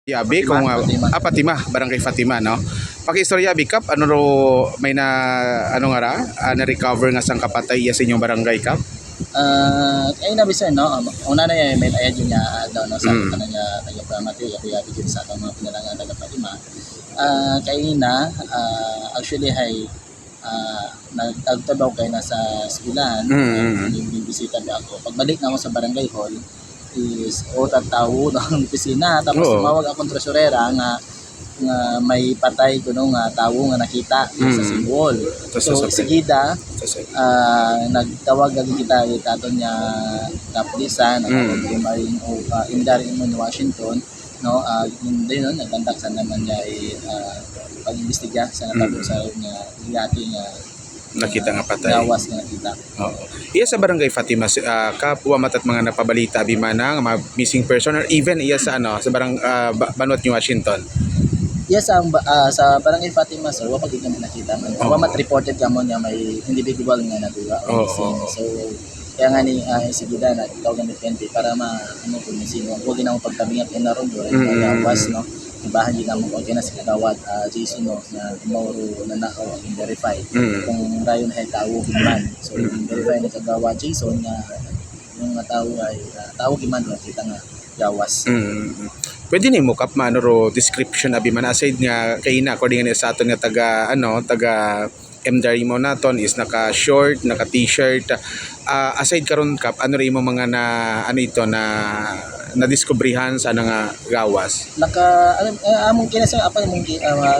Yabi kung Fatima, Barangay Fatima no. Pakistorya Yabi kap ano ro may na ano nga ra na recover nga sang kapatay iya sa inyong barangay kap. Ay na bisan no. Una na yan may ayad yun niya daw no sa kananya taga Pramati yabi din sa atong mga pinalangan taga Fatima. Kay na actually hay nagtagtabaw kay nasa eskwelahan. Yung bisita ako. Pagbalik na ako sa barangay hall is tatawo ng opisina tapos tumawag akong tresurera nga may patay kuno nga tawo nga nakita sa simbol. So sigida nagtawag ang kita aton niya kapulisan ng Marine o Indari mo ni Washington no hindi no nagkandak naman niya pag-imbestiga sa natabo sa nga yati nga nakita nga patay. Gawas nga nakita. Oo. Iya sa Barangay Fatima kapwa matat mga napabalita bimana nga mga missing person or even iya sa ano sa Banwat ni Washington. Yes, sa Barangay Fatima sir, wa pagid kami nakita man. Wa mat-reported kamo niya may individual nga natuwa o missing. So kaya nga ni sigida na ikaw gamit PNP para ano kung sino. Wa ginamo pagtabingat na ron do was no. Ibahan din naman kung na si Kagawad Jason no, na Mauro na nakaw ang verify kung rayon ay tao giman. So verify ni Kagawad Jason na yung tao ay tao giman kita nga gawas. Pwede ni mo kap maano ro description abi man aside nga kay na according sa aton nga taga MDRI mo naton is naka short, naka t-shirt. Aside karon kap ano rin mo mga na ano ito na diskubrihan sa nga gawas. Naka among kina sa apa mong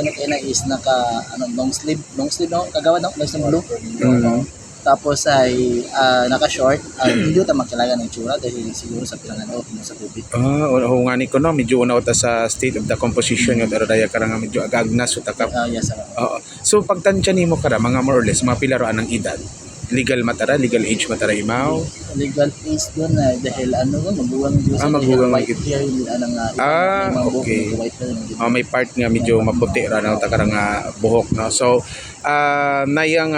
ano kina is naka long sleeve no kagawad no long sleeve blue. Tapos ay naka-short, hindi ta makilala ng itsura dahil siguro sa pinangano sa tubig. Ngani ko no, medyo una sa state of the composition yung daya karang medyo agagnas o takap. Yes, sir. So pagtansya nimo kara mga more or less mga pilaroan ng edad. Legal age matara imaw. Legal age doon na dahil maguwang Diyos. Maguwang white hair okay. May part nga medyo maputi ra na takarang buhok no. So nayang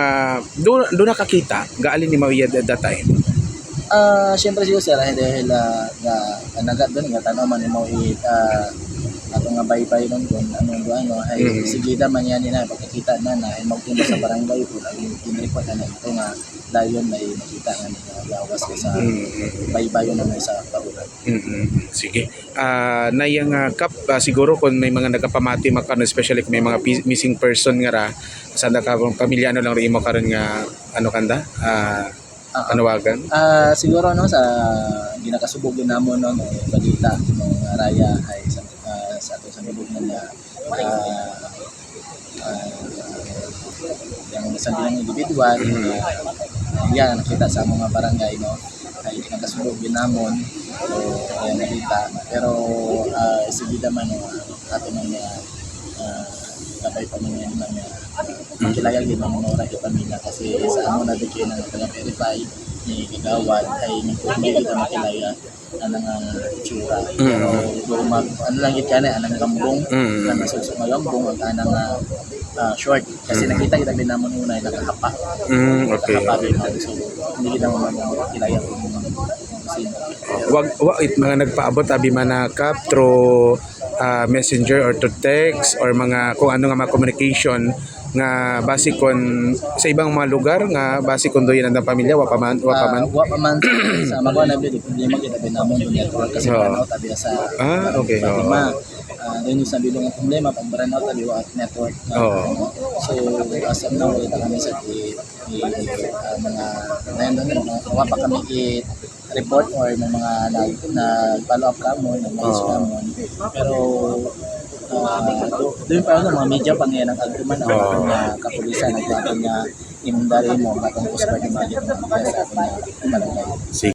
do nakakita gaalin ni Mawiyad at that time. Siyempre siguro sir dahil nagat doon nga tanong man mo ato nga baybay nun kung ano ay sigida man yan na pagkakita na ay magpunta sa barangay po in-report na ito nga dayon may nakita nga gawas sa baybay na may sa paulan. Sige. Nayang kap siguro kung may mga nagapamati makano especially kung may mga missing person nga ra sa pamilya ano lang rin mo karon nga ano kanda panawagan? Siguro no sa ginakasubog din namo no balita no raya ay sa ato sa lubog na yung sabilang individual yan nakita sa mga barangay no ay ginakasubog din namon so ay nakita pero sigida man ato mga kapay pamilya naman kilala din mga oras yung pamilya kasi sa amo na dikit na taga-verify ni Kagawad ay may kita makilala anang itsura pero ano lang yun kaya anang gambong na nasusok na gambong at anang short kasi nakita kita din naman una nakahapa nakahapa din so hindi kita makilala kung sino wag mga nagpaabot abi manakap through messenger or to text or mga kung ano nga mga communication nga base kon sa ibang mga lugar nga base kon doon ang pamilya wa pa man sa mga nabi problema kita binamon do network kasi burnout tabi sa okay doon yung sabi ng problema pag burnout tabi wa network so as of now kita kami sa mga wa pa kami report or ng mga nag-follow up kamo ng mga islamon pero doon pa mga media pang yan ang agduman ang mga kapulisan nagdating nga imdari mo matong kuspa di mga sa ating barangay.